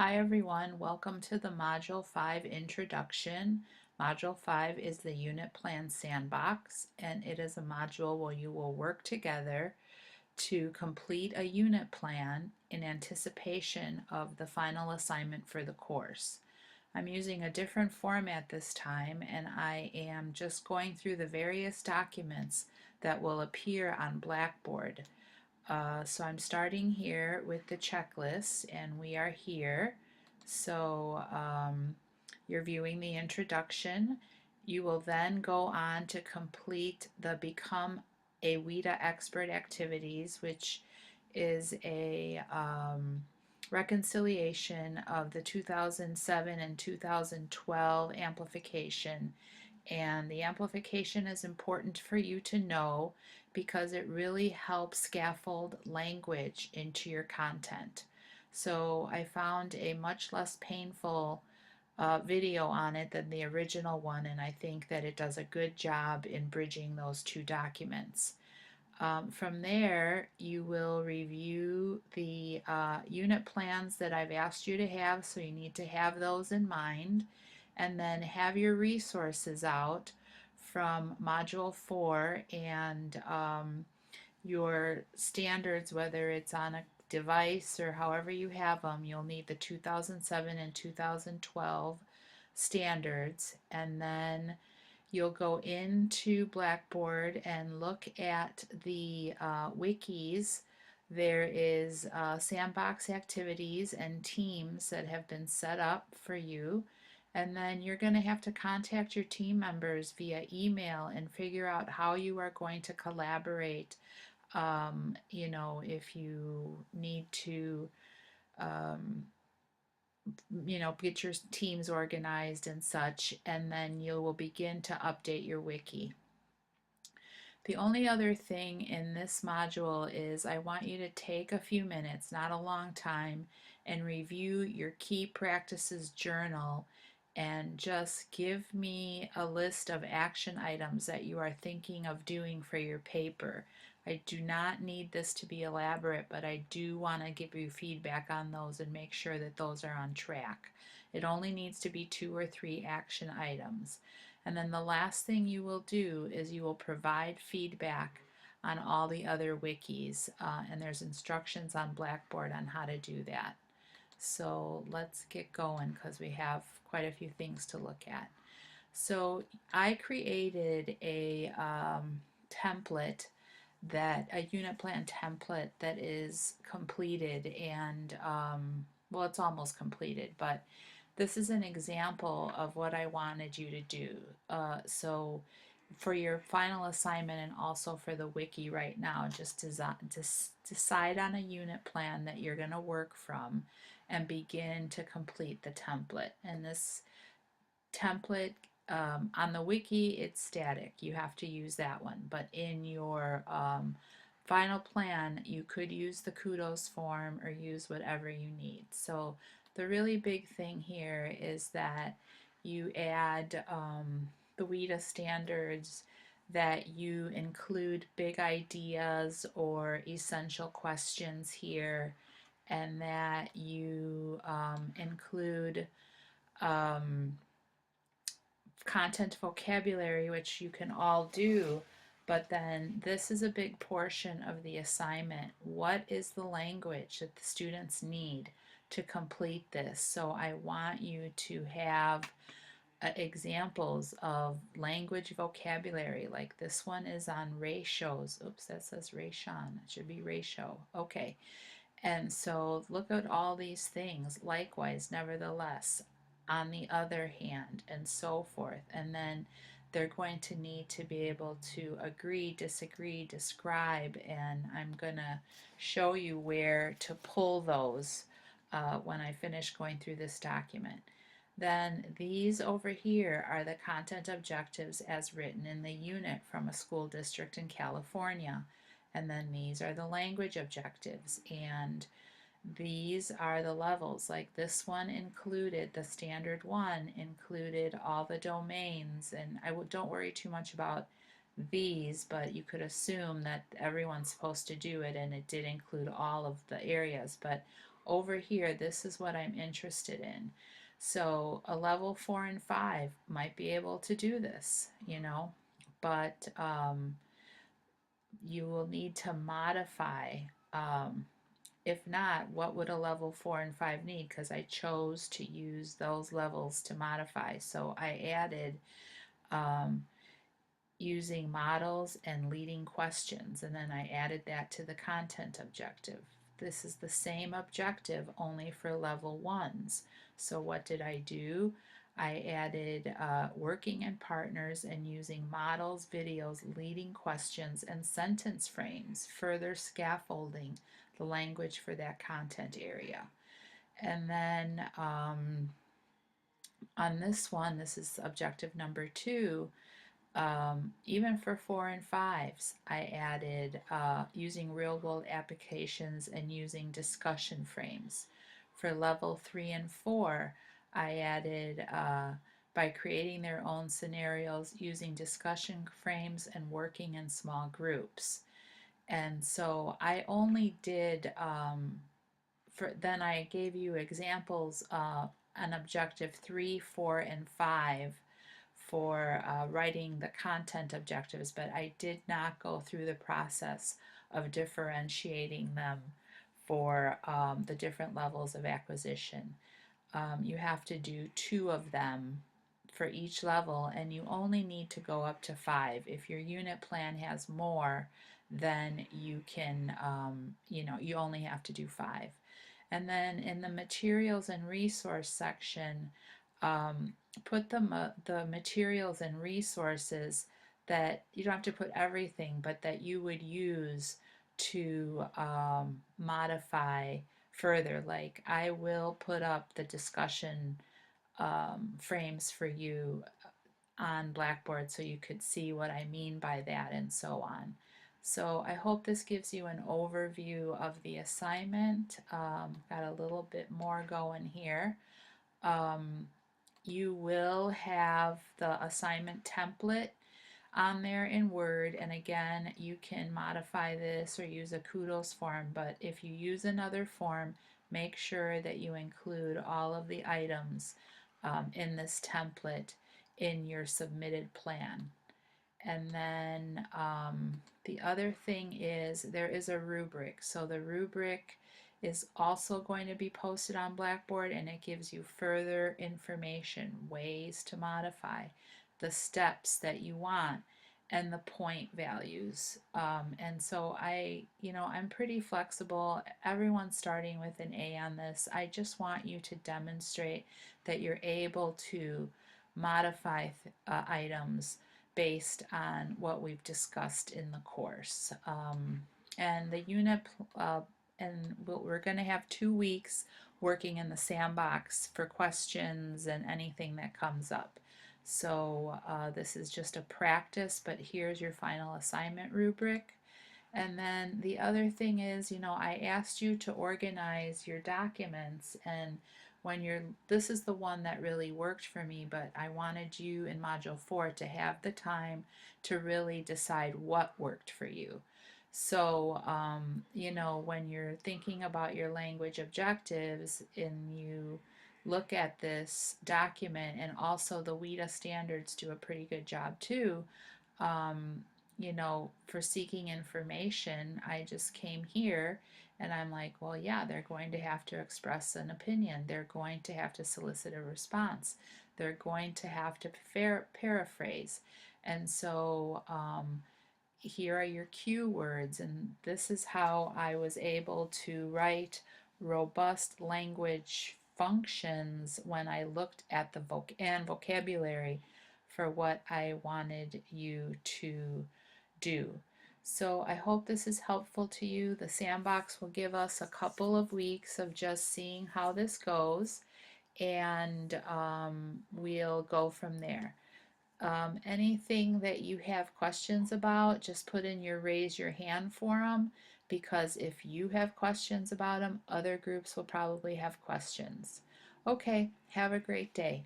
Hi everyone, welcome to the Module 5 introduction. Module 5 is the Unit Plan Sandbox, and it is a module where you will work together to complete a unit plan in anticipation of the final assignment for the course. I'm using a different format this time, and I am just going through the various documents that will appear on Blackboard. So I'm starting here with the checklist, and we are here. So you're viewing the introduction. You will then go on to complete the Become a WIDA Expert activities, which is a reconciliation of the 2007 and 2012 amplification. And the amplification is important for you to know because it really helps scaffold language into your content. So I found a much less painful video on it than the original one, and I think that it does a good job in bridging those two documents. From there, you will review the unit plans that I've asked you to have, so you need to have those in mind, and then have your resources out from Module 4 and your standards, whether it's on a device or however you have them. You'll need the 2007 and 2012 standards, and then you'll go into Blackboard and look at the wikis. There is sandbox activities and teams that have been set up for you. And then you're going to have to contact your team members via email and figure out how you are going to collaborate. If you need to um, get your teams organized and such, and then you will begin to update your wiki. The only other thing in this module is I want you to take a few minutes, not a long time, and review your key practices journal and just give me a list of action items that you are thinking of doing for your paper. I do not need this to be elaborate, but I do want to give you feedback on those and make sure that those are on track. It only needs to be 2 or 3 action items. And then the last thing you will do is you will provide feedback on all the other wikis, and there's instructions on Blackboard on how to do that. So let's get going because we have quite a few things to look at. So I created a template, a unit plan template that is completed, and well, it's almost completed, but this is an example of what I wanted you to do. So for your final assignment and also for the wiki right now, just decide on a unit plan that you're going to work from and begin to complete the template. And this template on the wiki, it's static. You have to use that one. But in your final plan, you could use the kudos form or use whatever you need. So the really big thing here is that you add the WIDA standards, that you include big ideas or essential questions here, and that you include um, content vocabulary, which you can all do, but then this is a big portion of the assignment. What is the language that the students need to complete this? So I want you to have examples of language vocabulary, like this one is on ratios. Oops, that says ration. It should be ratio. Okay. And so look at all these things. Likewise, nevertheless, on the other hand, and so forth. And then they're going to need to be able to agree, disagree, describe, and I'm going to show you where to pull those when I finish going through this document. Then these over here are the content objectives as written in the unit from a school district in California. And then these are the language objectives, and these are the levels. Like this one included, the standard one included all the domains, and don't worry too much about these, but you could assume that everyone's supposed to do it, and it did include all of the areas. But over here, this is what I'm interested in. So a level 4 and 5 might be able to do this, but you will need to modify. Um, if not, what would a level 4 and 5 need? Because I chose to use those levels to modify. So I added um, using models and leading questions, and then I added that to the content objective. This is the same objective only for level 1s. So what did I do? I added working in partners and using models, videos, leading questions, and sentence frames, further scaffolding the language for that content area. And then on this one, this is objective number 2, even for 4 and 5s, I added using real world applications and using discussion frames. For level 3 and 4, I added by creating their own scenarios using discussion frames and working in small groups. And so I only did, then I gave you examples on objective 3, 4, and 5 for writing the content objectives, but I did not go through the process of differentiating them for the different levels of acquisition. You have to do 2 of them for each level, and you only need to go up to 5. If your unit plan has more, then you can, you only have to do 5. And then in the materials and resource section, um, put the materials and resources that you don't have to put everything, but that you would use to modify further. Like I will put up the discussion frames for you on Blackboard so you could see what I mean by that and so on. So I hope this gives you an overview of the assignment. Got a little bit more going here. You will have the assignment template on there in Word, and again, you can modify this or use a kudos form, but if you use another form, make sure that you include all of the items in this template in your submitted plan. And then the other thing is there is a rubric. So the rubric is also going to be posted on Blackboard, and it gives you further information, ways to modify, the steps that you want, and the point values. And so I'm pretty flexible. Everyone's starting with an A on this. I just want you to demonstrate that you're able to modify items based on what we've discussed in the course. And the unit, and we're going to have 2 weeks working in the sandbox for questions and anything that comes up. So this is just a practice, but here's your final assignment rubric. And then the other thing is, I asked you to organize your documents, and this is the one that really worked for me, but I wanted you in Module 4 to have the time to really decide what worked for you. So, when you're thinking about your language objectives and you look at this document, and also the WIDA standards do a pretty good job too, um, for seeking information, I just came here and I'm like, well, yeah, they're going to have to express an opinion. They're going to have to solicit a response. They're going to have to paraphrase. And so here are your cue words. And this is how I was able to write robust language functions when I looked at the vocabulary for what I wanted you to do. So I hope this is helpful to you. The sandbox will give us a couple of weeks of just seeing how this goes, and we'll go from there. Anything that you have questions about, just put in your raise your hand forum, because if you have questions about them, other groups will probably have questions. Okay, have a great day.